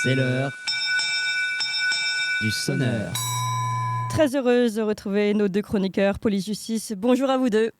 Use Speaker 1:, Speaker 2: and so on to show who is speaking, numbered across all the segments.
Speaker 1: C'est l'heure du sonneur.
Speaker 2: Très heureuse de retrouver nos deux chroniqueurs police-justice. Bonjour à vous deux.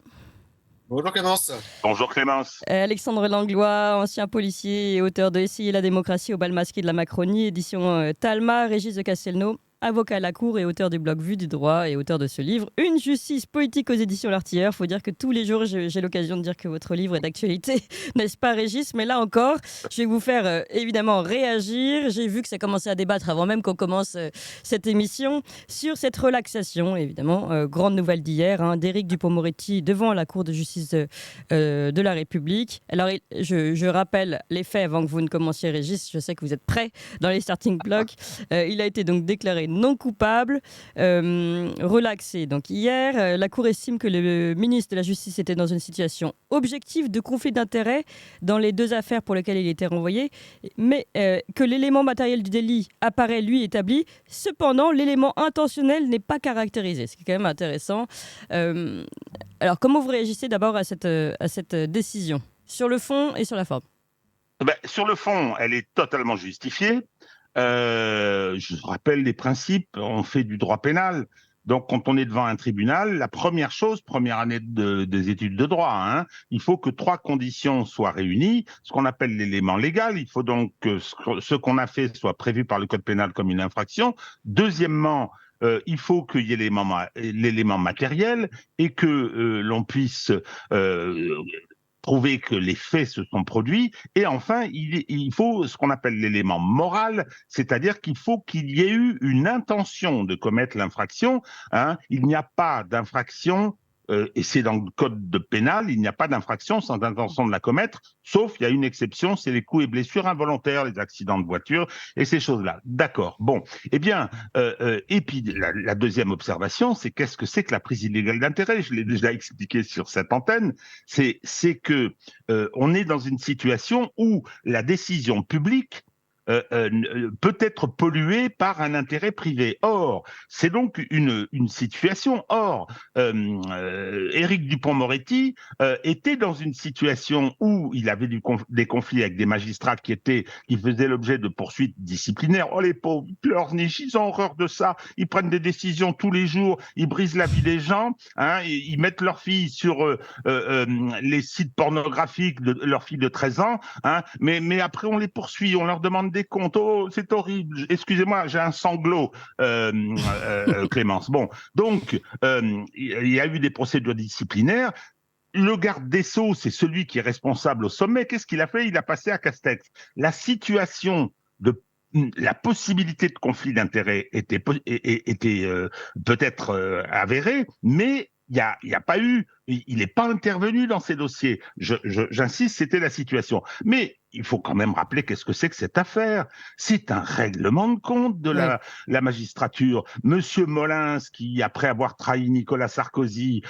Speaker 3: Bonjour Clémence.
Speaker 4: Bonjour Clémence.
Speaker 2: Alexandre Langlois, ancien policier et auteur de Essayer la démocratie au bal masqué de la Macronie, édition Talma, Régis de Castelnau, avocat à la cour et auteur du blog Vue du droit et auteur de ce livre Une justice politique aux éditions L'Artilleur. Faut dire que tous les jours j'ai l'occasion de dire que votre livre est d'actualité, n'est-ce pas Régis? Mais là encore, je vais vous faire évidemment réagir. J'ai vu que ça commençait à débattre avant même qu'on commence cette émission sur cette relaxation, évidemment. Grande nouvelle d'hier, d'Éric Dupond-Moretti devant la Cour de justice de la République. Alors je rappelle les faits avant que vous ne commenciez Régis, je sais que vous êtes prêts dans les starting blocks. Il a été donc déclaré non coupable, relaxé donc hier. La Cour estime que le ministre de la Justice était dans une situation objective de conflit d'intérêts dans les deux affaires pour lesquelles il était renvoyé, mais que l'élément matériel du délit apparaît lui établi. Cependant, l'élément intentionnel n'est pas caractérisé, ce qui est quand même intéressant. Alors, comment vous réagissez d'abord à cette décision, sur le fond et sur la forme?
Speaker 4: Sur le fond, elle est totalement justifiée. Je rappelle les principes, on fait du droit pénal. Donc, quand on est devant un tribunal, la première chose, première année des études de droit, il faut que 3 conditions soient réunies, ce qu'on appelle l'élément légal. Il faut donc que ce qu'on a fait soit prévu par le code pénal comme une infraction. Deuxièmement, il faut qu'il y ait l'élément matériel et que l'on puisse prouver que les faits se sont produits. Et enfin, il faut ce qu'on appelle l'élément moral, c'est-à-dire qu'il faut qu'il y ait eu une intention de commettre l'infraction. Il n'y a pas d'infraction, et c'est dans le code de pénal, il n'y a pas d'infraction sans intention de la commettre, sauf il y a une exception, c'est les coups et blessures involontaires, les accidents de voiture et ces choses-là. D'accord. Bon, eh bien, et puis la deuxième observation, c'est qu'est-ce que c'est que la prise illégale d'intérêt? Je l'ai déjà expliqué sur cette antenne. C'est que on est dans une situation où la décision publique peut être polluée par un intérêt privé. Or, c'est donc une situation. Or, Éric Dupond-Moretti était dans une situation où il avait des conflits avec des magistrats qui faisaient l'objet de poursuites disciplinaires. Oh les pauvres, ils pleurnichent, ils ont horreur de ça. Ils prennent des décisions tous les jours, ils brisent la vie des gens, ils mettent leurs filles sur les sites pornographiques de leurs filles de 13 ans, mais après on les poursuit, on leur demande des comptes. Oh, c'est horrible. Excusez-moi, j'ai un sanglot, Clémence. Bon, donc, il y a eu des procédures disciplinaires. Le garde des Sceaux, c'est celui qui est responsable au sommet. Qu'est-ce qu'il a fait? Il a passé à Castex. La situation la possibilité de conflit d'intérêts était peut-être avérée, mais il n'y a pas eu, il n'est pas intervenu dans ces dossiers. J'insiste, c'était la situation. Mais il faut quand même rappeler qu'est-ce que c'est que cette affaire. C'est un règlement de compte de la magistrature. Monsieur Molins, qui, après avoir trahi Nicolas Sarkozy,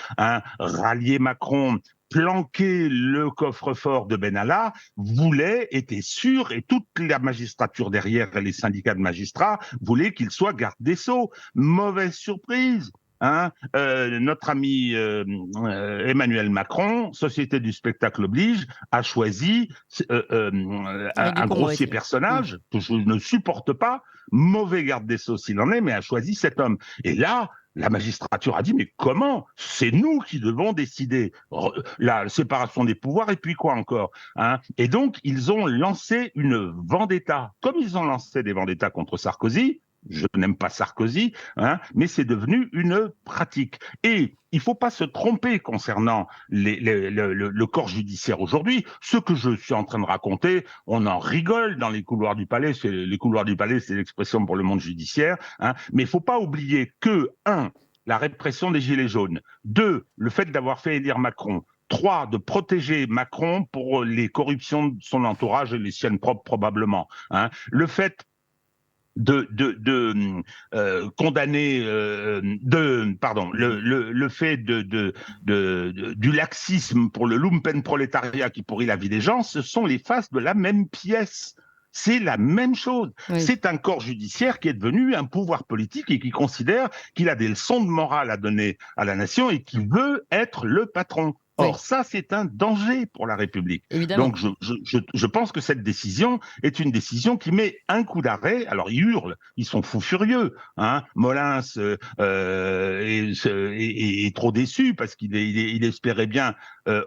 Speaker 4: rallié Macron, planquer le coffre-fort de Benalla, était sûr, et toute la magistrature derrière, les syndicats de magistrats, voulaient qu'il soit garde des Sceaux. Mauvaise surprise. Notre ami Emmanuel Macron, Société du spectacle oblige, a choisi un grossier personnage que je ne supporte pas, mauvais garde des Sceaux s'il en est, mais a choisi cet homme. Et là, la magistrature a dit, mais comment? C'est nous qui devons décider. La séparation des pouvoirs, et puis quoi encore? Et donc, ils ont lancé une vendetta. Comme ils ont lancé des vendettas contre Sarkozy, je n'aime pas Sarkozy, mais c'est devenu une pratique. Et il ne faut pas se tromper concernant le corps judiciaire aujourd'hui. Ce que je suis en train de raconter, on en rigole dans les couloirs du palais. Les couloirs du palais, c'est l'expression pour le monde judiciaire. Mais il ne faut pas oublier que, 1, la répression des Gilets jaunes. 2, le fait d'avoir fait élire Macron. 3, de protéger Macron pour les corruptions de son entourage et les siennes propres probablement. Le fait de condamner le fait du laxisme pour le lumpenprolétariat qui pourrit la vie des gens, ce sont les faces de la même pièce. C'est la même chose. Oui. C'est un corps judiciaire qui est devenu un pouvoir politique et qui considère qu'il a des leçons de morale à donner à la nation et qui veut être le patron. Or,
Speaker 2: Oui.
Speaker 4: ça, c'est un danger pour la République.
Speaker 2: Évidemment.
Speaker 4: Donc, je pense que cette décision est une décision qui met un coup d'arrêt. Alors, ils hurlent, ils sont fous furieux. Hein. Molins est trop déçu parce qu'il espérait bien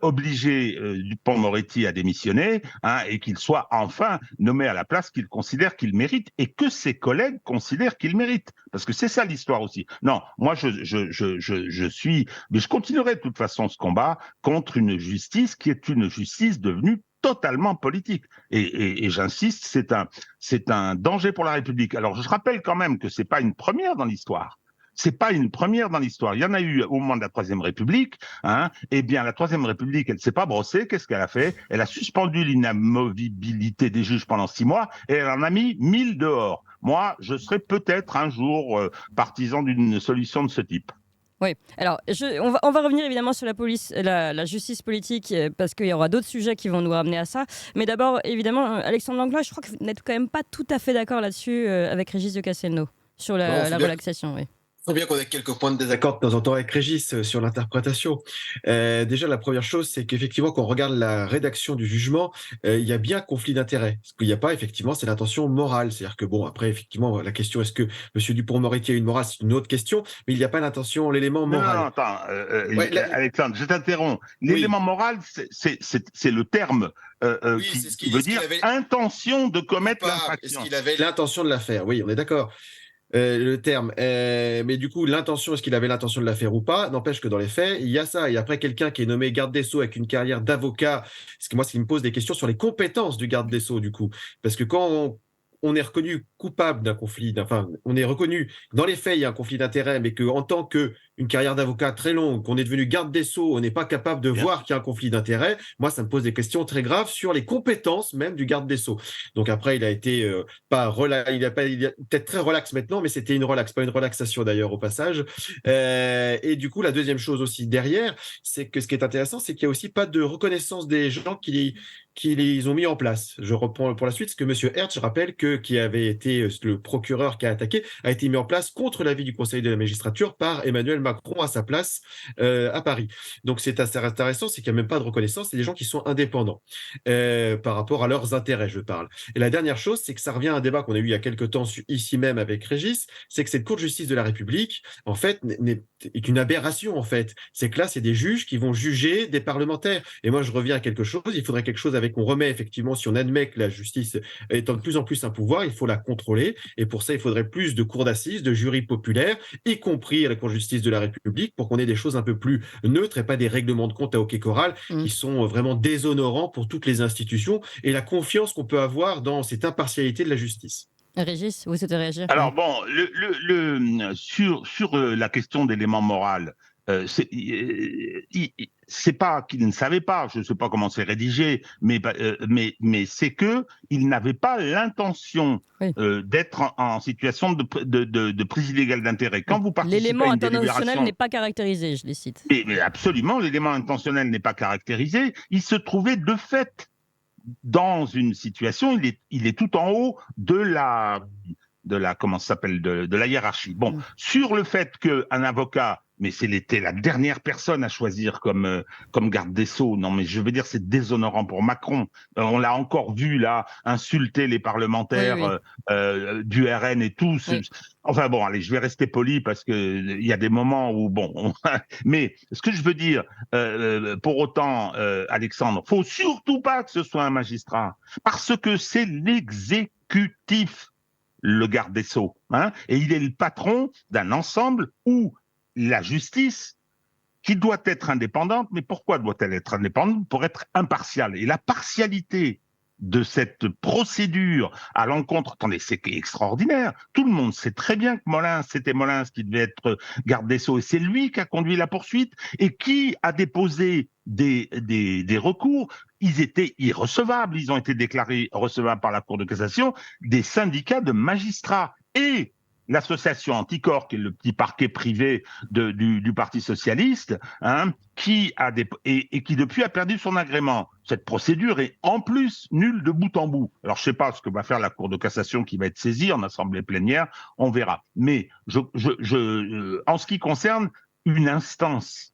Speaker 4: obliger Dupond-Moretti à démissionner, hein, et qu'il soit enfin nommé à la place qu'il considère qu'il mérite et que ses collègues considèrent qu'il mérite. Parce que c'est ça l'histoire aussi. Non, moi, je suis... Mais je continuerai de toute façon ce combat contre une justice qui est une justice devenue totalement politique. Et j'insiste, c'est un danger pour la République. Alors, je rappelle quand même que c'est pas une première dans l'histoire. C'est pas une première dans l'histoire. Il y en a eu au moment de la Troisième République. Hein. Eh bien, la Troisième République, elle s'est pas brossée. Qu'est-ce qu'elle a fait? Elle a suspendu l'inamovibilité des juges pendant 6 mois et elle en a mis 1000 dehors. Moi, je serai peut-être un jour partisan d'une solution de ce type.
Speaker 2: Oui, alors on va revenir évidemment sur la justice politique parce qu'il y aura d'autres sujets qui vont nous ramener à ça. Mais d'abord, évidemment, Alexandre Langlois, je crois que vous n'êtes quand même pas tout à fait d'accord là-dessus avec Régis de Castelnau sur la relaxation. Oui.
Speaker 3: Il faut bien qu'on ait quelques points de désaccord de temps en temps avec Régis sur l'interprétation. Déjà, la première chose, c'est qu'effectivement, quand on regarde la rédaction du jugement, il y a bien conflit d'intérêts. Ce qu'il n'y a pas, effectivement, c'est l'intention morale. C'est-à-dire que, bon, après, effectivement, la question, est-ce que M. Dupond-Moretti a une morale, c'est une autre question, mais il n'y a pas l'intention, l'élément moral.
Speaker 4: Non, attends, Alexandre, je t'interromps. L'élément moral, c'est le terme qui veut dire intention de commettre l'infraction.
Speaker 3: Est-ce qu'il avait l'intention de la faire? Oui, on est d'accord. Le terme. Mais du coup, l'intention, est-ce qu'il avait l'intention de la faire ou pas? N'empêche que dans les faits, il y a ça. Et après, quelqu'un qui est nommé garde des Sceaux avec une carrière d'avocat, ce qui me pose des questions sur les compétences du garde des Sceaux, du coup. Parce que quand on est reconnu coupable d'un conflit, enfin, on est reconnu, dans les faits, il y a un conflit d'intérêts, mais qu'en tant qu'une carrière d'avocat très longue, qu'on est devenu garde des Sceaux, on n'est pas capable de voir qu'il y a un conflit d'intérêts, moi, ça me pose des questions très graves sur les compétences même du garde des Sceaux. Donc après, il a été il est peut-être très relax maintenant, mais c'était une relax, pas une relaxation d'ailleurs au passage. Et du coup, la deuxième chose aussi derrière, c'est que ce qui est intéressant, c'est qu'il n'y a aussi pas de reconnaissance des gens qui les ont mis en place. Je reprends pour la suite ce que M. Hertz rappelle qui avait été le procureur qui a attaqué, a été mis en place contre l'avis du Conseil de la magistrature par Emmanuel Macron à sa place à Paris. Donc c'est assez intéressant, c'est qu'il n'y a même pas de reconnaissance, c'est des gens qui sont indépendants par rapport à leurs intérêts, je parle. Et la dernière chose, c'est que ça revient à un débat qu'on a eu il y a quelques temps ici même avec Régis, c'est que cette Cour de justice de la République, en fait, est une aberration, en fait. C'est que là, c'est des juges qui vont juger des parlementaires. Et moi, je reviens à quelque chose, il faudrait quelque chose on remet effectivement, si on admet que la justice étant de plus en plus un pouvoir, il faut la contrôler. Et pour ça, il faudrait plus de cours d'assises, de jurys populaires, y compris à la Cour de justice de la République, pour qu'on ait des choses un peu plus neutres et pas des règlements de compte à hockey choral qui sont vraiment déshonorants pour toutes les institutions et la confiance qu'on peut avoir dans cette impartialité de la justice.
Speaker 2: Régis, vous souhaitez réagir?
Speaker 4: Alors bon, sur la question d'élément moral, c'est pas qu'il ne savait pas, je ne sais pas comment c'est rédigé, mais c'est que il n'avait pas l'intention d'être en situation de prise illégale d'intérêt. Quand vous participez
Speaker 2: l'élément
Speaker 4: à une délibération,
Speaker 2: intentionnel n'est pas caractérisé, je les cite.
Speaker 4: Mais absolument, l'élément intentionnel n'est pas caractérisé. Il se trouvait de fait dans une situation, il est tout en haut de la comment ça s'appelle, de la hiérarchie. Bon, sur le fait qu'un avocat, mais c'était la dernière personne à choisir comme garde des Sceaux. Non, mais je veux dire, c'est déshonorant pour Macron. On l'a encore vu là insulter les parlementaires du RN et tout. Oui. Enfin bon, allez, je vais rester poli parce que il y a des moments où bon. Mais ce que je veux dire, pour autant, Alexandre, faut surtout pas que ce soit un magistrat, parce que c'est l'exécutif, le garde des Sceaux, hein, et il est le patron d'un ensemble où la justice, qui doit être indépendante, mais pourquoi doit-elle être indépendante? Pour être impartiale. Et la partialité de cette procédure à l'encontre, attendez, c'est extraordinaire. Tout le monde sait très bien que c'était Molins qui devait être garde des Sceaux, et c'est lui qui a conduit la poursuite et qui a déposé des recours. Ils étaient irrecevables, ils ont été déclarés recevables par la Cour de cassation, des syndicats de magistrats. Et l'association Anticorps, qui est le petit parquet privé du Parti socialiste, hein, qui depuis a perdu son agrément. Cette procédure est en plus nulle de bout en bout. Alors je ne sais pas ce que va faire la Cour de cassation qui va être saisie en assemblée plénière, on verra. Mais en ce qui concerne une instance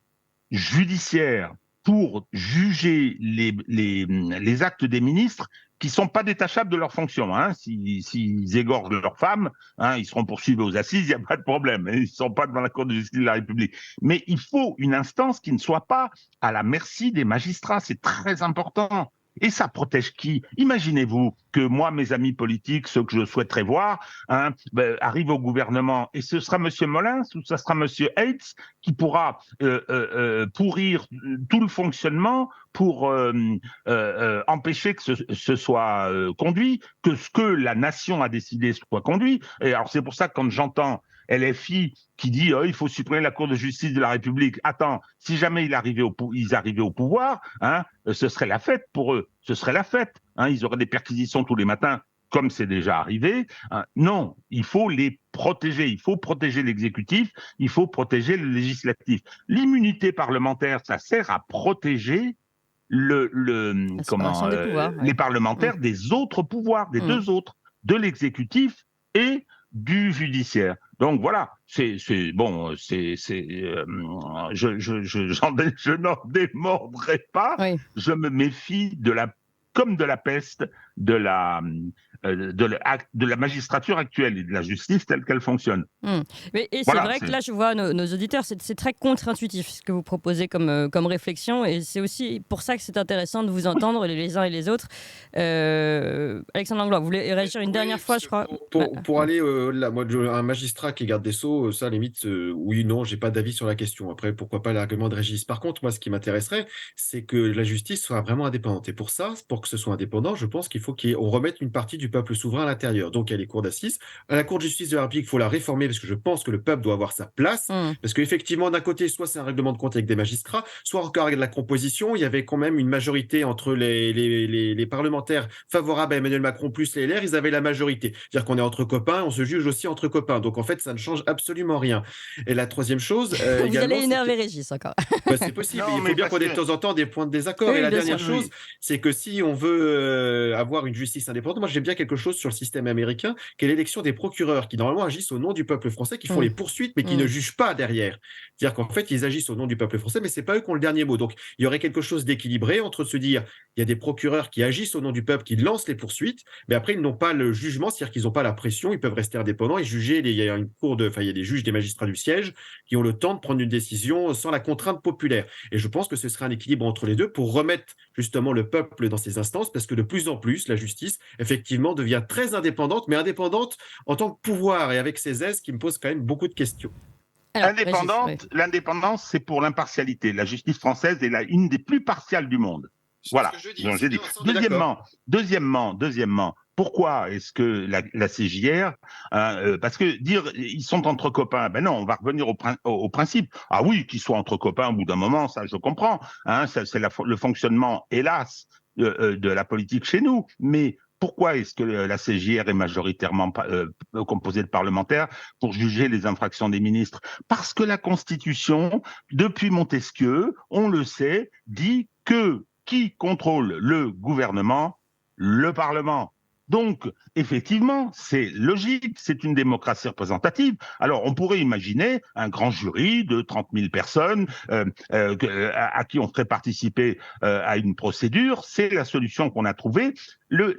Speaker 4: judiciaire pour juger les actes des ministres qui sont pas détachables de leurs fonctions. Hein. S'ils égorgent leurs femmes, hein, ils seront poursuivis aux assises, il n'y a pas de problème. Ils ne sont pas devant la Cour de justice de la République. Mais il faut une instance qui ne soit pas à la merci des magistrats. C'est très important. Et ça protège qui? Imaginez-vous que moi, mes amis politiques, ceux que je souhaiterais voir, hein, arrivent au gouvernement et ce sera M. Molins ou ce sera M. Heitz qui pourra pourrir tout le fonctionnement pour empêcher que ce soit conduit, que ce que la nation a décidé soit conduit. Et alors c'est pour ça que quand j'entends LFI qui dit il faut supprimer la Cour de justice de la République. Attends, si jamais ils arrivaient au pouvoir, hein, ce serait la fête pour eux. Ce serait la fête. Hein, ils auraient des perquisitions tous les matins, comme c'est déjà arrivé. Hein. Non, il faut les protéger. Il faut protéger l'exécutif. Il faut protéger le législatif. L'immunité parlementaire, ça sert à protéger les parlementaires des autres pouvoirs, des deux autres, de l'exécutif et du judiciaire. Donc voilà, je n'en démordrai pas. Oui. Je me méfie comme de la peste de la magistrature actuelle et de la justice telle qu'elle fonctionne.
Speaker 2: Et c'est vrai que là, je vois nos auditeurs, c'est très contre-intuitif ce que vous proposez comme réflexion, et c'est aussi pour ça que c'est intéressant de vous entendre les uns et les autres. Alexandre Langlois, vous voulez réagir une dernière fois, je crois.
Speaker 3: Pour aller là, moi, un magistrat qui est garde des Sceaux, ça, limite, oui, non, j'ai pas d'avis sur la question. Après, pourquoi pas l'argument de Régis. Par contre, moi, ce qui m'intéresserait, c'est que la justice soit vraiment indépendante. Et pour ça, pour que ce soit indépendant, je pense qu'il faut qu'on remette une partie du peuple souverain à l'intérieur. Donc, il y a les cours d'assises. À la Cour de justice de la République, il faut la réformer parce que je pense que le peuple doit avoir sa place. Parce qu'effectivement, d'un côté, soit c'est un règlement de compte avec des magistrats, soit encore avec la composition. Il y avait quand même une majorité entre les parlementaires favorables à Emmanuel Macron plus les LR. Ils avaient la majorité. C'est-à-dire qu'on est entre copains, on se juge aussi entre copains. Donc, en fait, ça ne change absolument rien. Et la troisième chose.
Speaker 2: Vous allez énerver Régis encore.
Speaker 3: C'est possible. Non, il faut bien qu'on ait de temps en temps des points de désaccord. Oui, et la dernière chose, c'est que si on veut avoir une justice indépendante, moi j'aime bien quelque chose sur le système américain, qui est l'élection des procureurs, qui normalement agissent au nom du peuple français, qui font les poursuites, mais qui ne jugent pas derrière. C'est-à-dire qu'en fait, ils agissent au nom du peuple français, mais c'est pas eux qui ont le dernier mot. Donc, il y aurait quelque chose d'équilibré entre se dire, il y a des procureurs qui agissent au nom du peuple, qui lancent les poursuites, mais après, ils n'ont pas le jugement, c'est-à-dire qu'ils n'ont pas la pression, ils peuvent rester indépendants et juger. Il y a il y a des juges, des magistrats du siège qui ont le temps de prendre une décision sans la contrainte populaire. Et je pense que ce serait un équilibre entre les deux pour remettre justement le peuple dans ces instances, parce que de plus en plus, la justice, effectivement, devient très indépendante, mais indépendante en tant que pouvoir et avec ses aises qui me posent quand même beaucoup de questions.
Speaker 4: Alors, l'indépendance, c'est pour l'impartialité. La justice française est une des plus partiales du monde. Voilà. Donc, j'ai dit. Deuxièmement, pourquoi est-ce que la CJR, parce que dire ils sont entre copains, ben non, on va revenir au principe. Ah oui, qu'ils soient entre copains au bout d'un moment, ça je comprends. Hein, c'est le fonctionnement, hélas, de la politique chez nous. Mais pourquoi est-ce que la CJR est majoritairement composée de parlementaires pour juger les infractions des ministres? Parce que la Constitution, depuis Montesquieu, on le sait, dit que qui contrôle le gouvernement? Le Parlement. Donc, effectivement, c'est logique, c'est une démocratie représentative. Alors, on pourrait imaginer un grand jury de 30 000 personnes à qui on ferait participer à une procédure. C'est la solution qu'on a trouvée. Le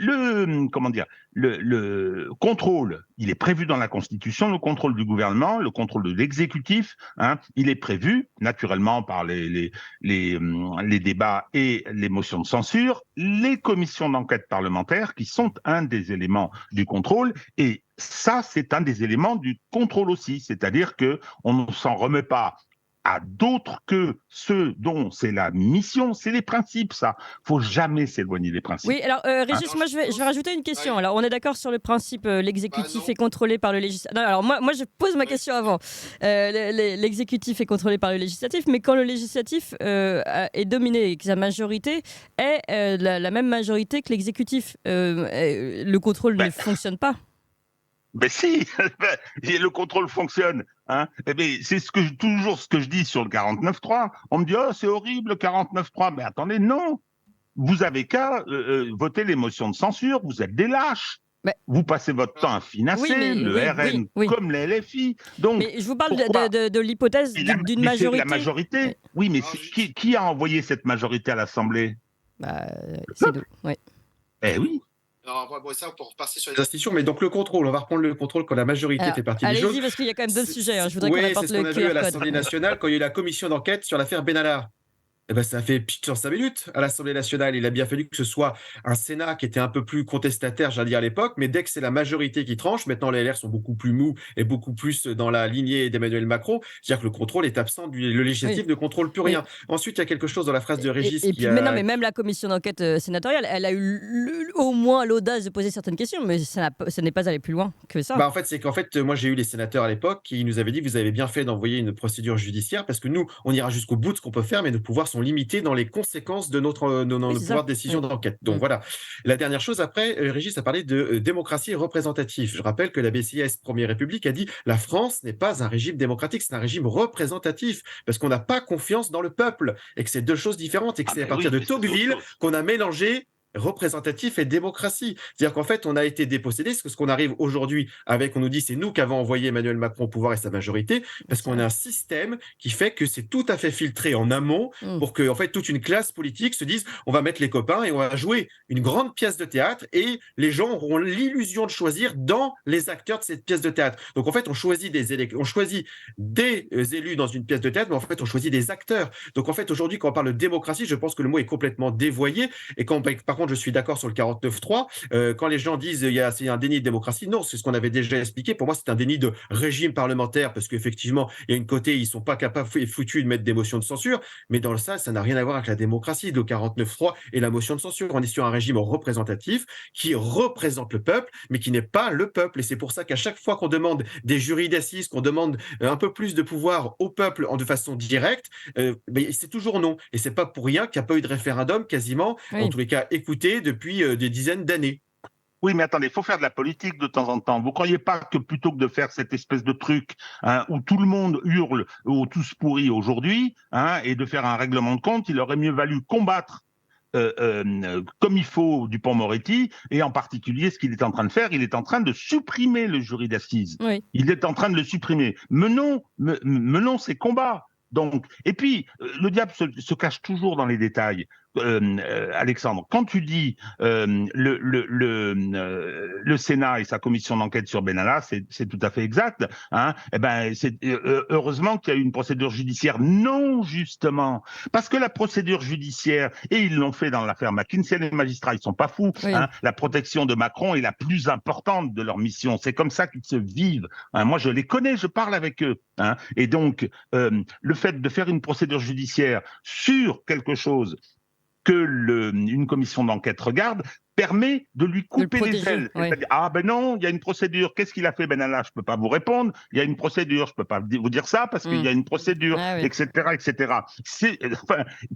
Speaker 4: contrôle, il est prévu dans la Constitution, le contrôle du gouvernement, le contrôle de l'exécutif, hein, il est prévu naturellement par les débats et les motions de censure, les commissions d'enquête parlementaires qui sont un des éléments du contrôle, et ça c'est un des éléments du contrôle aussi, c'est-à-dire que on ne s'en remet pas à d'autres que ceux dont c'est la mission, c'est les principes, ça. Faut jamais s'éloigner des principes.
Speaker 2: Oui, alors Régis, moi je vais rajouter une question. Oui. Alors on est d'accord sur le principe, l'exécutif est contrôlé par le législatif. Non, alors moi je pose ma question avant. L'exécutif est contrôlé par le législatif, mais quand le législatif est dominé et que sa majorité est la même majorité que l'exécutif, le contrôle ne fonctionne pas.
Speaker 4: Ben si, le contrôle fonctionne. Hein, c'est toujours ce que je dis sur le 49.3. On me dit, oh, c'est horrible le 49.3. Mais attendez, non. Vous avez qu'à voter les motions de censure. Vous êtes des lâches.
Speaker 2: Mais-
Speaker 4: Vous passez votre temps à finasser
Speaker 2: Oui, mais-
Speaker 4: le
Speaker 2: oui,
Speaker 4: RN
Speaker 2: oui, oui.
Speaker 4: comme les LFI. Donc,
Speaker 2: Mais je vous parle
Speaker 4: pourquoi
Speaker 2: de l'hypothèse
Speaker 4: Mais
Speaker 2: d'une
Speaker 4: mais c'est
Speaker 2: majorité.
Speaker 4: la majorité.
Speaker 2: Oui.
Speaker 4: Oui, mais
Speaker 3: Ah,
Speaker 4: qui a envoyé cette majorité à l'Assemblée?
Speaker 2: Bah, c'est nous. Oui.
Speaker 4: Eh oui.
Speaker 3: Alors, bon, ça, pour repasser sur les institutions, mais donc le contrôle, on va reprendre le contrôle quand la majorité
Speaker 2: Alors,
Speaker 3: fait partie des choses.
Speaker 2: allez-y, parce qu'il y a quand même d'autres
Speaker 3: C'est-
Speaker 2: sujets. Je voudrais qu'on
Speaker 3: Oui, c'est
Speaker 2: apporte
Speaker 3: ce qu'on
Speaker 2: le
Speaker 3: a vu à
Speaker 2: QR code.
Speaker 3: l'Assemblée nationale quand il y a eu la commission d'enquête sur l'affaire Benalla. Eh ben, ça a fait pchit en 5 minutes à l'Assemblée nationale. Il a bien fallu que ce soit un Sénat qui était un peu plus contestataire, j'allais dire à l'époque, mais dès que c'est la majorité qui tranche, maintenant les LR sont beaucoup plus mous et beaucoup plus dans la lignée d'Emmanuel Macron. C'est-à-dire que le contrôle est absent, le législatif ne contrôle plus
Speaker 2: Oui.
Speaker 3: rien. Ensuite, il y a quelque chose dans la phrase de Régis
Speaker 2: Et
Speaker 3: qui
Speaker 2: puis, mais non, mais même la commission d'enquête sénatoriale, elle a eu au moins l'audace de poser certaines questions, mais ça n'est pas allé plus loin que ça.
Speaker 3: Bah, en fait, c'est qu'en fait, moi, j'ai eu les sénateurs à l'époque qui nous avaient dit vous avez bien fait d'envoyer une procédure judiciaire parce que nous, on ira jusqu'au bout de ce qu'on peut faire, mais nos pouvoirs sont limités dans les conséquences de nos
Speaker 2: c'est ça.
Speaker 3: pouvoirs de décision
Speaker 2: Oui.
Speaker 3: d'enquête. Donc
Speaker 2: Mm.
Speaker 3: voilà. La dernière chose, après, Régis a parlé de démocratie représentative. Je rappelle que la BCIS Première République a dit la France n'est pas un régime démocratique, c'est un régime représentatif parce qu'on n'a pas confiance dans le peuple et que c'est deux choses différentes et que
Speaker 4: Ah
Speaker 3: c'est à
Speaker 4: ben
Speaker 3: partir
Speaker 4: oui,
Speaker 3: de
Speaker 4: mais c'est autre
Speaker 3: Tocqueville
Speaker 4: chose.
Speaker 3: qu'on a mélangé représentatif et démocratie. C'est-à-dire qu'en fait, on a été dépossédé, parce que ce qu'on arrive aujourd'hui avec, on nous dit, c'est nous qui avons envoyé Emmanuel Macron au pouvoir et sa majorité, parce qu'on a un système qui fait que c'est tout à fait filtré en amont
Speaker 2: Mm.
Speaker 3: pour que, en fait, toute une classe politique se dise, on va mettre les copains et on va jouer une grande pièce de théâtre et les gens auront l'illusion de choisir dans les acteurs de cette pièce de théâtre. Donc, en fait, on choisit on choisit des élus dans une pièce de théâtre, mais en fait, on choisit des acteurs. Donc, en fait, aujourd'hui, quand on parle de démocratie, je pense que le mot est complètement dévoyé. Et quand, par contre, je suis d'accord sur le 49.3, quand les gens disent c'est un déni de démocratie, non, c'est ce qu'on avait déjà expliqué. Pour moi, c'est un déni de régime parlementaire parce qu'effectivement, il y a une côté, ils sont pas capables et foutus de mettre des motions de censure, mais dans ça n'a rien à voir avec la démocratie, le 49.3 et la motion de censure. On est sur un régime représentatif qui représente le peuple, mais qui n'est pas le peuple. Et c'est pour ça qu'à chaque fois qu'on demande des jurys d'assises, qu'on demande un peu plus de pouvoir au peuple de façon directe, mais c'est toujours non. Et c'est pas pour rien qu'il n'y a pas eu de référendum quasiment,
Speaker 2: Oui.
Speaker 3: en tous les cas écouté depuis des dizaines d'années.
Speaker 4: Oui, mais attendez, il faut faire de la politique de temps en temps. Vous croyez pas que plutôt que de faire cette espèce de truc où tout le monde hurle ou tous pourris aujourd'hui, et de faire un règlement de compte, il aurait mieux valu combattre comme il faut Dupond-Moretti, et en particulier ce qu'il est en train de faire, il est en train de supprimer le jury d'assises.
Speaker 2: Oui.
Speaker 4: Il est en train de le supprimer. Menons ces combats. Donc, et puis, le diable se cache toujours dans les détails. Alexandre, quand tu dis le Sénat et sa commission d'enquête sur Benalla, c'est tout à fait exact. Eh ben, c'est heureusement qu'il y a eu une procédure judiciaire. Non, justement, parce que la procédure judiciaire, et ils l'ont fait dans l'affaire McKinsey, les magistrats, ils sont pas fous.
Speaker 2: Oui.
Speaker 4: La protection de Macron est la plus importante de leur mission. C'est comme ça qu'ils se vivent. Moi, je les connais, je parle avec eux. Et donc, le fait de faire une procédure judiciaire sur quelque chose que une commission d'enquête regarde permet de lui couper les ailes.
Speaker 2: Oui.
Speaker 4: C'est-à-dire, ah ben non, il y a une procédure. Qu'est-ce qu'il a fait Benalla? Je peux pas vous répondre. Il y a une procédure. Je peux pas vous dire ça parce qu'il y a une procédure,
Speaker 2: Ah oui.
Speaker 4: etc., etc.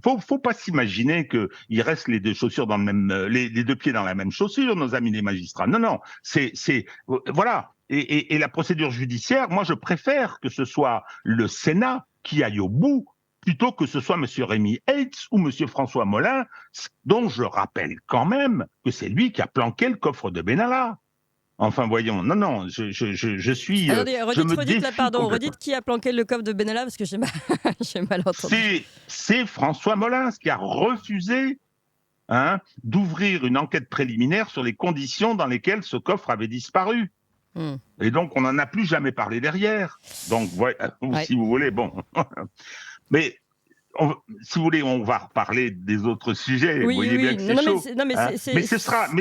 Speaker 4: Faut pas s'imaginer que il reste les deux chaussures dans le même, les deux pieds dans la même chaussure, nos amis les magistrats. Non, non. Voilà. Et la procédure judiciaire, moi, je préfère que ce soit le Sénat qui aille au bout plutôt que ce soit M. Rémy Heitz ou M. François Molin, dont je rappelle quand même que c'est lui qui a planqué le coffre de Benalla. Enfin, voyons, non, je suis...
Speaker 2: Attendez,
Speaker 4: complètement.
Speaker 2: redites qui a planqué le coffre de Benalla, parce que j'ai mal entendu.
Speaker 4: C'est François Molins qui a refusé d'ouvrir une enquête préliminaire sur les conditions dans lesquelles ce coffre avait disparu. Et donc, on n'en a plus jamais parlé derrière. Donc, si vous voulez, bon... Mais si vous voulez, on va reparler des autres sujets.
Speaker 2: Oui,
Speaker 4: vous voyez bien que c'est chaud.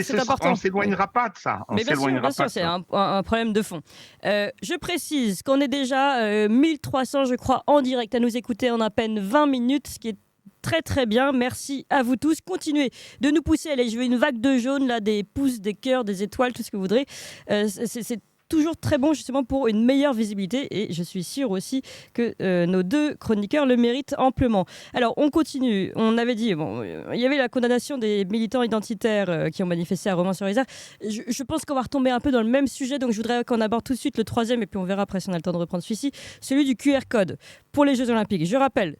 Speaker 2: C'est important.
Speaker 4: On ne s'éloignera pas de ça.
Speaker 2: Mais bien sûr, c'est un problème de fond. Je précise qu'on est déjà 1300, je crois, en direct à nous écouter en à peine 20 minutes, ce qui est très très bien. Merci à vous tous. Continuez de nous pousser. Allez, je veux une vague de jaune, là, des pouces, des cœurs, des étoiles, tout ce que vous voudrez. C'est toujours très bon justement pour une meilleure visibilité et je suis sûre aussi que nos deux chroniqueurs le méritent amplement. Alors on continue, on avait dit, il y avait la condamnation des militants identitaires qui ont manifesté à Romans-sur-Isère. Je pense qu'on va retomber un peu dans le même sujet, donc je voudrais qu'on aborde tout de suite le troisième et puis on verra après si on a le temps de reprendre celui-ci, celui du QR code pour les Jeux Olympiques. Je rappelle,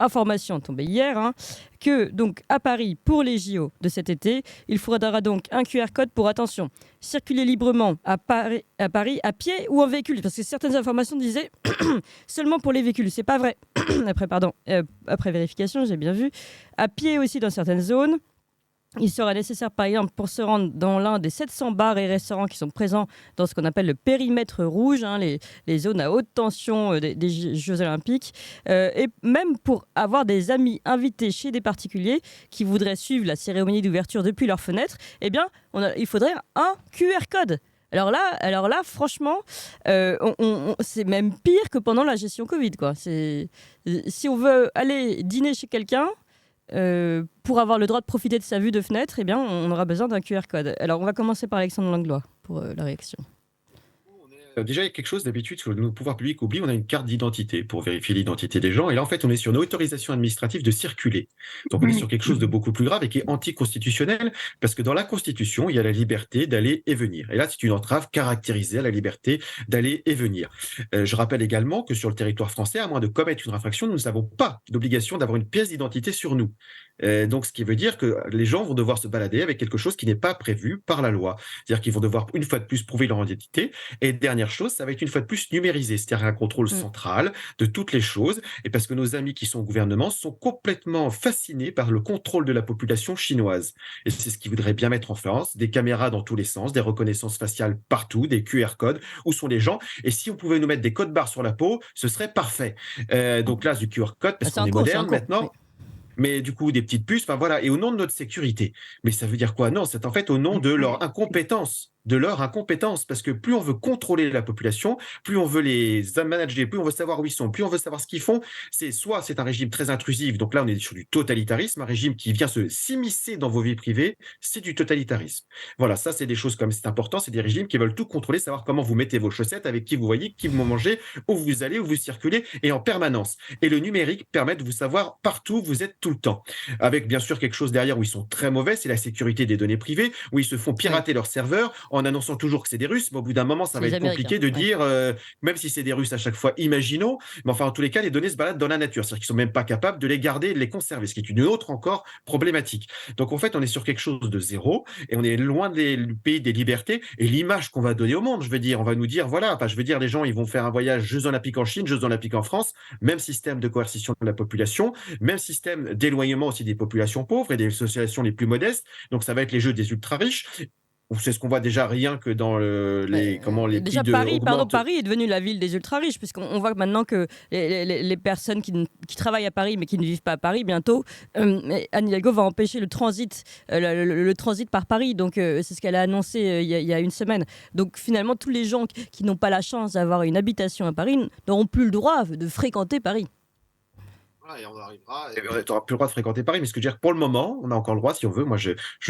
Speaker 2: information tombée hier, hein, que donc à Paris, pour les JO de cet été, il faudra donc un QR code pour, attention, circuler librement à Paris à pied ou en véhicule. Parce que certaines informations disaient seulement pour les véhicules. C'est pas vrai. Après vérification, j'ai bien vu. À pied aussi dans certaines zones. Il sera nécessaire, par exemple, pour se rendre dans l'un des 700 bars et restaurants qui sont présents dans ce qu'on appelle le périmètre rouge, hein, les zones à haute tension des Jeux Olympiques, et même pour avoir des amis invités chez des particuliers qui voudraient suivre la cérémonie d'ouverture depuis leur fenêtre, eh bien, il faudrait un QR code. Alors là, franchement, c'est même pire que pendant la gestion Covid, quoi. Si on veut aller dîner chez quelqu'un, pour avoir le droit de profiter de sa vue de fenêtre, eh bien, on aura besoin d'un QR code. Alors, on va commencer par Alexandre Langlois pour la réaction.
Speaker 3: Déjà, il y a quelque chose d'habitude que nos pouvoirs publics oublient, on a une carte d'identité pour vérifier l'identité des gens. Et là, en fait, on est sur une autorisation administrative de circuler. Donc, on est sur quelque chose de beaucoup plus grave et qui est anticonstitutionnel, parce que dans la Constitution, il y a la liberté d'aller et venir. Et là, c'est une entrave caractérisée à la liberté d'aller et venir. Je rappelle également que sur le territoire français, à moins de commettre une infraction, nous n'avons pas d'obligation d'avoir une pièce d'identité sur nous. Donc, ce qui veut dire que les gens vont devoir se balader avec quelque chose qui n'est pas prévu par la loi. C'est-à-dire qu'ils vont devoir, une fois de plus, prouver leur identité. Et dernière chose, ça va être une fois de plus numérisé, c'est-à-dire un contrôle central de toutes les choses. Et parce que nos amis qui sont au gouvernement sont complètement fascinés par le contrôle de la population chinoise. Et c'est ce qu'ils voudraient bien mettre en France, des caméras dans tous les sens, des reconnaissances faciales partout, des QR codes, où sont les gens. Et si on pouvait nous mettre des codes barres sur la peau, ce serait parfait. Donc là, du QR code, parce qu'on est moderne maintenant. Oui. Mais du coup, des petites puces, enfin voilà, et au nom de notre sécurité. Mais ça veut dire quoi? Non, c'est en fait au nom de leur incompétence. Parce que plus on veut contrôler la population, plus on veut les manager, plus on veut savoir où ils sont, plus on veut savoir ce qu'ils font. C'est un régime très intrusif, donc là on est sur du totalitarisme, un régime qui vient s'immiscer dans vos vies privées, c'est du totalitarisme. Voilà, ça c'est des choses comme c'est important, c'est des régimes qui veulent tout contrôler, savoir comment vous mettez vos chaussettes, avec qui vous voyez, qui vous mangez, où vous allez, où vous circulez, et en permanence. Et le numérique permet de vous savoir partout où vous êtes tout le temps. Avec bien sûr quelque chose derrière où ils sont très mauvais, c'est la sécurité des données privées, où ils se font pirater leurs serveurs, en annonçant toujours que c'est des Russes, mais au bout d'un moment, ça va être compliqué de dire, même si c'est des Russes à chaque fois, imaginons, mais enfin, en tous les cas, les données se baladent dans la nature, c'est-à-dire qu'ils sont même pas capables de les garder et de les conserver, ce qui est une autre encore problématique. Donc, en fait, on est sur quelque chose de zéro, et on est loin du pays des libertés, et l'image qu'on va donner au monde, je veux dire, on va nous dire, voilà, enfin, je veux dire, les gens, ils vont faire un voyage Jeux Olympiques en Chine, Jeux Olympiques en France, même système de coercition de la population, même système d'éloignement aussi des populations pauvres et des associations les plus modestes, donc ça va être les jeux des ultra-riches. C'est ce qu'on voit déjà rien que dans les
Speaker 2: déjà
Speaker 3: prix
Speaker 2: Paris est devenu la ville des ultra-riches, puisqu'on voit maintenant que les personnes qui travaillent à Paris mais qui ne vivent pas à Paris, bientôt, Anne Hidalgo va empêcher le transit par Paris. Donc c'est ce qu'elle a annoncé il y a une semaine. Donc finalement, tous les gens qui n'ont pas la chance d'avoir une habitation à Paris n'auront plus le droit de fréquenter Paris.
Speaker 3: Et on arrivera, et on n'aura plus le droit de fréquenter Paris, mais ce que je veux dire, pour le moment, on a encore le droit, si on veut, moi,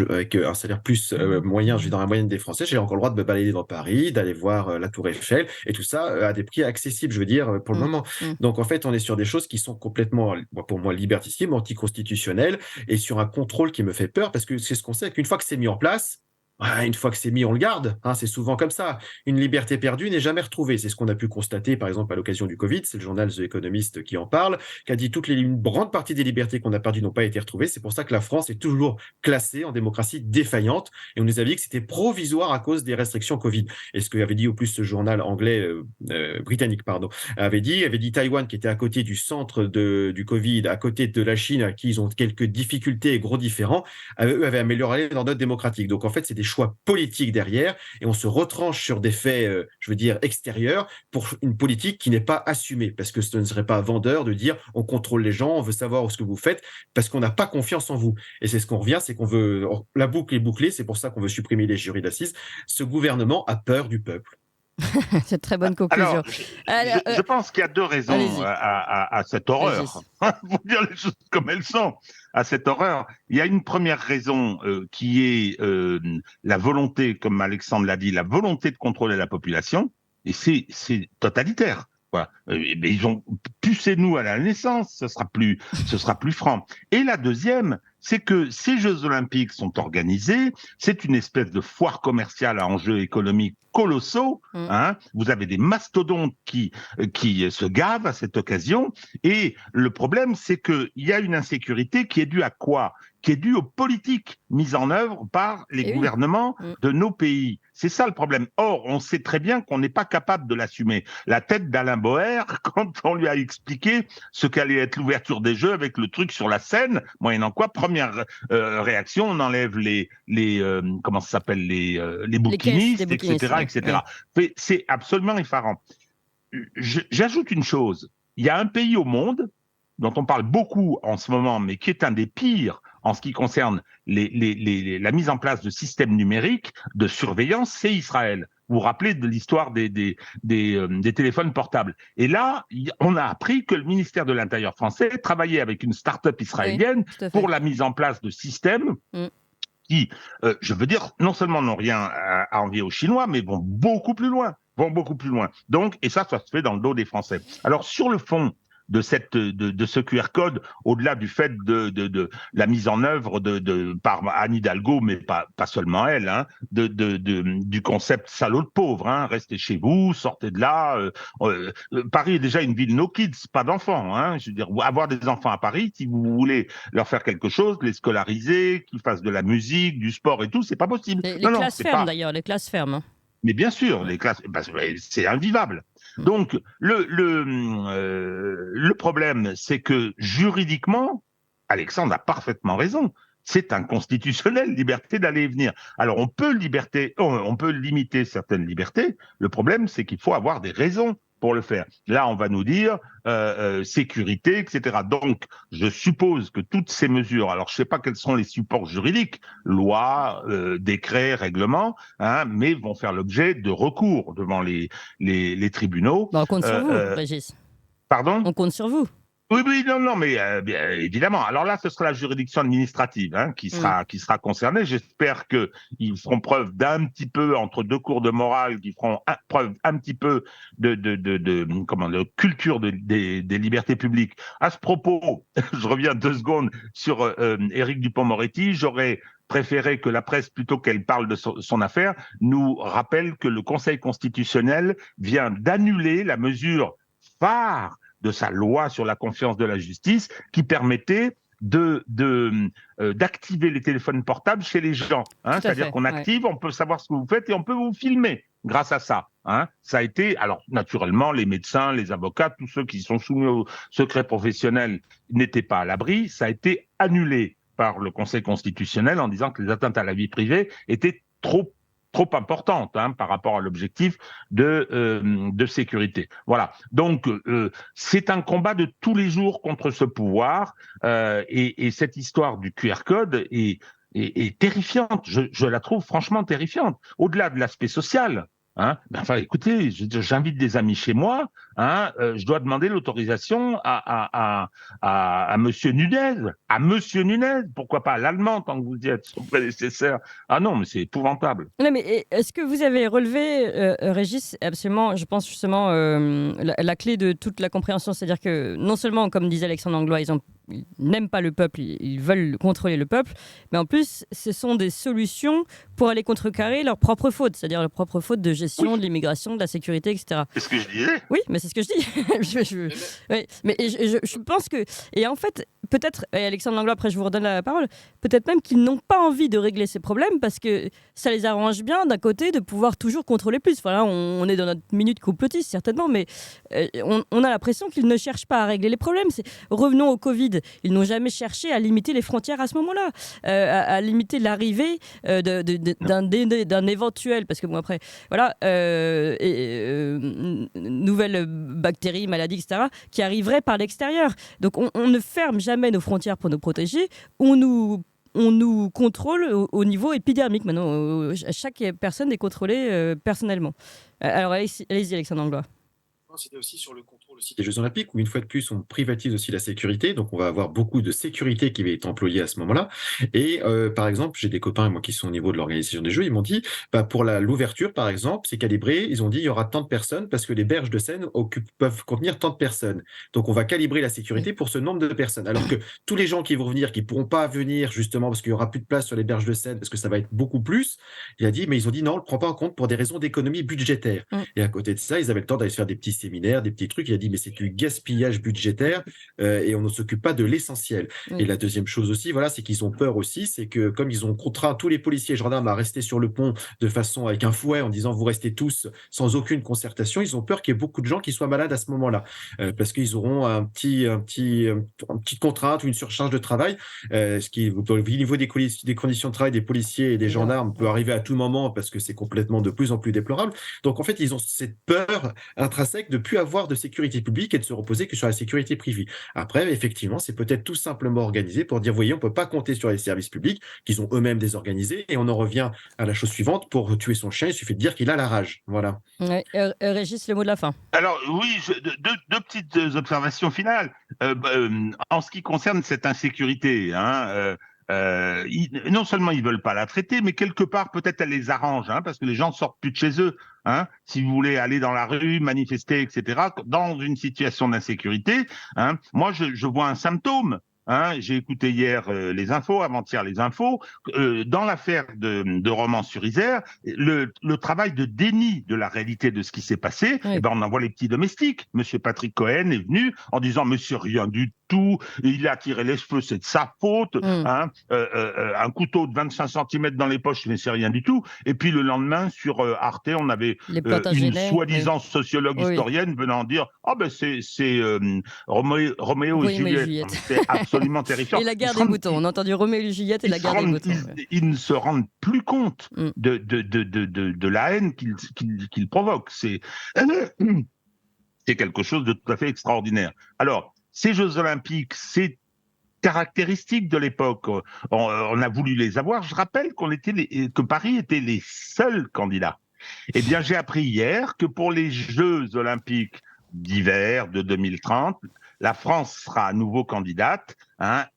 Speaker 3: avec un salaire plus moyen, je vis dans la moyenne des Français, j'ai encore le droit de me balader dans Paris, d'aller voir la Tour Eiffel, et tout ça à des prix accessibles, je veux dire, pour le moment. Donc, en fait, on est sur des choses qui sont complètement, pour moi, liberticides, anticonstitutionnelles, et sur un contrôle qui me fait peur, parce que c'est ce qu'on sait, qu'une fois que c'est mis en place, une fois que c'est mis, on le garde. C'est souvent comme ça. Une liberté perdue n'est jamais retrouvée. C'est ce qu'on a pu constater, par exemple, à l'occasion du Covid. C'est le journal The Economist qui en parle, qui a dit une grande partie des libertés qu'on a perdues n'ont pas été retrouvées. C'est pour ça que la France est toujours classée en démocratie défaillante. Et on nous avait dit que c'était provisoire à cause des restrictions Covid. Et ce qu'avait dit au plus ce journal anglais, britannique, pardon, avait dit Taïwan, qui était à côté du centre du Covid, à côté de la Chine, à qui ils ont quelques difficultés et gros différends, eux avaient amélioré leur note démocratique. Donc, en fait, c'est des choix politiques derrière, et on se retranche sur des faits, je veux dire, extérieurs, pour une politique qui n'est pas assumée, parce que ce ne serait pas vendeur de dire on contrôle les gens, on veut savoir ce que vous faites, parce qu'on n'a pas confiance en vous. Et c'est ce qu'on revient, c'est qu'on veut, la boucle est bouclée, c'est pour ça qu'on veut supprimer les jurys d'assises. Ce gouvernement a peur du peuple.
Speaker 2: C'est une très bonne conclusion.
Speaker 4: Alors, je pense qu'il y a deux raisons à cette horreur. Pour dire les choses comme elles sont, à cette horreur. Il y a une première raison qui est la volonté, comme Alexandre l'a dit, la volonté de contrôler la population, et c'est totalitaire. Mais ils ont pucez-nous à la naissance, ce sera plus franc. Et la deuxième, c'est que ces Jeux Olympiques sont organisés, c'est une espèce de foire commerciale à enjeux économiques colossaux. Vous avez des mastodontes qui se gavent à cette occasion. Et le problème, c'est qu'il y a une insécurité qui est due à quoi ? Qui est due aux politiques mises en œuvre par les gouvernements de nos pays. C'est ça le problème. Or, on sait très bien qu'on n'est pas capable de l'assumer. La tête d'Alain Boer, quand on lui a expliqué ce qu'allait être l'ouverture des Jeux avec le truc sur la scène, moyennant quoi, première réaction, on enlève les comment ça s'appelle, les bouquinistes, etc. C'est absolument effarant. J'ajoute une chose. Il y a un pays au monde dont on parle beaucoup en ce moment, mais qui est un des pires en ce qui concerne la mise en place de systèmes numériques de surveillance, c'est Israël. Vous vous rappelez de l'histoire des téléphones portables. Et là, on a appris que le ministère de l'Intérieur français travaillait avec une start-up israélienne pour la mise en place de systèmes qui, je veux dire, non seulement n'ont rien à envier aux Chinois, mais vont beaucoup plus loin. Donc, et ça se fait dans le dos des Français. Alors, sur le fond de ce QR code, au-delà du fait de la mise en œuvre par Anne Hidalgo, mais pas seulement elle, du concept salaud de pauvre, restez chez vous, sortez de là. Paris est déjà une ville no kids, pas d'enfants. Je veux dire, avoir des enfants à Paris, si vous voulez leur faire quelque chose, les scolariser, qu'ils fassent de la musique, du sport et tout, c'est pas possible.
Speaker 2: Les classes ferment d'ailleurs, les classes ferment.
Speaker 4: Mais bien sûr, les classes, c'est invivable. Donc, le problème, c'est que juridiquement, Alexandre a parfaitement raison. C'est inconstitutionnel, liberté d'aller et venir. Alors, on peut limiter certaines libertés. Le problème, c'est qu'il faut avoir des raisons pour le faire. Là, on va nous dire sécurité, etc. Donc, je suppose que toutes ces mesures, alors je ne sais pas quels sont les supports juridiques, loi, décret, règlement, mais vont faire l'objet de recours devant les tribunaux.
Speaker 2: On compte sur vous, Régis.
Speaker 4: Pardon ?
Speaker 2: On compte sur vous.
Speaker 4: Oui, non, mais bien évidemment. Alors là, ce sera la juridiction administrative qui sera concernée. J'espère qu'ils feront preuve d'un petit peu, entre deux cours de morale, qui feront preuve un petit peu de culture des libertés publiques. À ce propos, je reviens 2 secondes sur Éric Dupond-Moretti. J'aurais préféré que la presse, plutôt qu'elle parle de son affaire, nous rappelle que le Conseil constitutionnel vient d'annuler la mesure phare de sa loi sur la confiance de la justice qui permettait d'activer les téléphones portables chez les gens. C'est-à-dire qu'on active, on peut savoir ce que vous faites et on peut vous filmer grâce à ça. Ça a été, alors naturellement, les médecins, les avocats, tous ceux qui sont soumis au secret professionnel n'étaient pas à l'abri. Ça a été annulé par le Conseil constitutionnel en disant que les atteintes à la vie privée étaient trop importante par rapport à l'objectif de sécurité. Voilà. Donc, c'est un combat de tous les jours contre ce pouvoir et cette histoire du QR code est terrifiante. Je la trouve franchement terrifiante. Au-delà de l'aspect social, écoutez, j'invite des amis chez moi, je dois demander l'autorisation à Monsieur Nunez, pourquoi pas à l'allemand tant que vous y êtes, son prédécesseur. Ah non, mais c'est épouvantable.
Speaker 2: Non, mais est-ce que vous avez relevé, Régis, absolument, je pense justement, la clé de toute la compréhension, c'est-à-dire que non seulement, comme disait Alexandre Langlois, ils n'aiment pas le peuple, ils veulent contrôler le peuple, mais en plus, ce sont des solutions pour aller contrecarrer leurs propres fautes, c'est-à-dire leurs propres fautes de gestion de l'immigration, de la sécurité, etc.
Speaker 4: C'est ce que je disais.
Speaker 2: Oui, mais c'est ce que je dis. Je pense que... Et en fait, peut-être, et Alexandre Langlois, après je vous redonne la parole, peut-être même qu'ils n'ont pas envie de régler ces problèmes parce que ça les arrange bien, d'un côté, de pouvoir toujours contrôler plus. Voilà, on est dans notre minute complotiste, certainement, mais on a l'impression qu'ils ne cherchent pas à régler les problèmes. Revenons au Covid. Ils n'ont jamais cherché à limiter les frontières à ce moment-là, à limiter l'arrivée d'un éventuel, parce que bon après, voilà, nouvelle bactérie, maladie, etc., qui arriverait par l'extérieur. Donc on ne ferme jamais nos frontières pour nous protéger, on nous contrôle au niveau épidermique. Maintenant, chaque personne est contrôlée personnellement. Alors allez-y, Alexandre Langlois.
Speaker 3: C'était aussi sur le contrôle aussi des Jeux Olympiques, où une fois de plus, on privatise aussi la sécurité. Donc, on va avoir beaucoup de sécurité qui va être employée à ce moment-là. Et par exemple, j'ai des copains, moi, qui sont au niveau de l'organisation des Jeux, ils m'ont dit, bah, pour l'ouverture, par exemple, c'est calibré. Ils ont dit, il y aura tant de personnes parce que les berges de Seine peuvent contenir tant de personnes. Donc, on va calibrer la sécurité pour ce nombre de personnes. Alors que tous les gens qui vont venir, qui pourront pas venir justement parce qu'il y aura plus de place sur les berges de Seine, parce que ça va être beaucoup plus, ils ont dit non, on le prend pas en compte pour des raisons d'économie budgétaire. Et à côté de ça, ils avaient le temps d'aller se faire des petits séminaires, des petits trucs. Il a dit, mais c'est du gaspillage budgétaire et on ne s'occupe pas de l'essentiel. Et la deuxième chose aussi, voilà, c'est qu'ils ont peur aussi, c'est que comme ils ont contraint tous les policiers et gendarmes à rester sur le pont de façon avec un fouet en disant vous restez tous sans aucune concertation, ils ont peur qu'il y ait beaucoup de gens qui soient malades à ce moment-là parce qu'ils auront une petite contrainte ou une surcharge de travail, ce qui au niveau des conditions de travail des policiers et des gendarmes peut arriver à tout moment parce que c'est complètement de plus en plus déplorable. Donc en fait, ils ont cette peur intrinsèque de ne plus avoir de sécurité publique et de se reposer que sur la sécurité privée. Après, effectivement, c'est peut-être tout simplement organisé pour dire, voyez, on ne peut pas compter sur les services publics qu'ils ont eux-mêmes désorganisés. Et on en revient à la chose suivante, pour tuer son chien, il suffit de dire qu'il a la rage. Voilà.
Speaker 2: Ouais, Régis, le mot de la fin.
Speaker 4: Alors oui, deux petites observations finales. En ce qui concerne cette insécurité, non seulement ils veulent pas la traiter, mais quelque part peut-être elle les arrange, parce que les gens sortent plus de chez eux. Si vous voulez aller dans la rue, manifester, etc., dans une situation d'insécurité, moi je vois un symptôme. J'ai écouté hier les infos, avant-hier les infos. Dans l'affaire de Romans-sur-Isère, le travail de déni de la réalité de ce qui s'est passé, on en voit les petits domestiques. Monsieur Patrick Cohen est venu en disant « Monsieur, rien du tout, il a tiré les cheveux, c'est de sa faute. Un couteau de 25 cm dans les poches, mais c'est rien du tout. » Et puis le lendemain, sur Arte, on avait une soi-disant sociologue historienne venant dire « Ah ben c'est Roméo et Juliette. » C'est absolument terrifiant.
Speaker 2: Et la guerre des boutons. On a entendu Roméo et Juliette et la guerre des boutons.
Speaker 4: Ils ne se rendent plus compte de la haine qu'ils provoquent. C'est quelque chose de tout à fait extraordinaire. Alors, ces Jeux Olympiques, c'est caractéristique de l'époque. On a voulu les avoir. Je rappelle que Paris était les seuls candidats. Eh bien, j'ai appris hier que pour les Jeux Olympiques d'hiver de 2030, la France sera à nouveau candidate,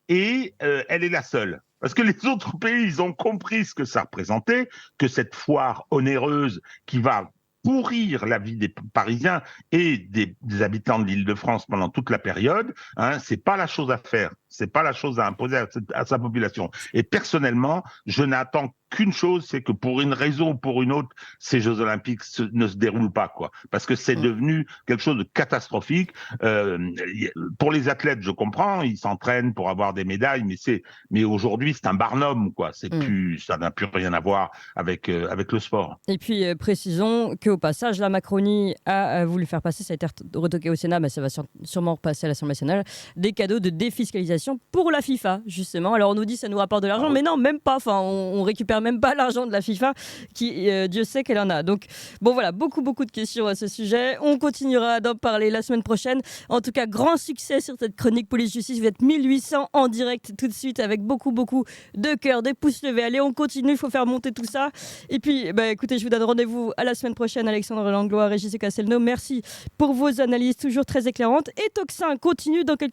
Speaker 4: et elle est la seule. Parce que les autres pays, ils ont compris ce que ça représentait, que cette foire onéreuse qui va pourrir la vie des Parisiens et des habitants de l'Île-de-France pendant toute la période, c'est pas la chose à faire, c'est pas la chose à imposer à sa population. Et personnellement, je n'attends qu'une chose, c'est que pour une raison ou pour une autre, ces Jeux Olympiques ne se déroulent pas, quoi. Parce que c'est devenu quelque chose de catastrophique. Pour les athlètes, je comprends, ils s'entraînent pour avoir des médailles, mais aujourd'hui, c'est un barnum, quoi. Ça n'a plus rien à voir avec le sport.
Speaker 2: Et puis, précisons qu'au passage, la Macronie a voulu faire passer, ça a été retoqué au Sénat, mais ça va sûrement repasser à l'Assemblée nationale, des cadeaux de défiscalisation pour la FIFA, justement. Alors, on nous dit que ça nous rapporte de l'argent, mais non, même pas. Enfin, on récupère même pas l'argent de la FIFA, qui, Dieu sait qu'elle en a. Donc, bon, voilà, beaucoup de questions à ce sujet. On continuera d'en parler la semaine prochaine. En tout cas, grand succès sur cette chronique police-justice. Vous êtes 1800 en direct tout de suite avec beaucoup de cœur, des pouces levés. Allez, on continue, il faut faire monter tout ça. Et puis, écoutez, je vous donne rendez-vous à la semaine prochaine. Alexandre Langlois, Régis Castelnau, merci pour vos analyses toujours très éclairantes. Et Toxin continue dans quelques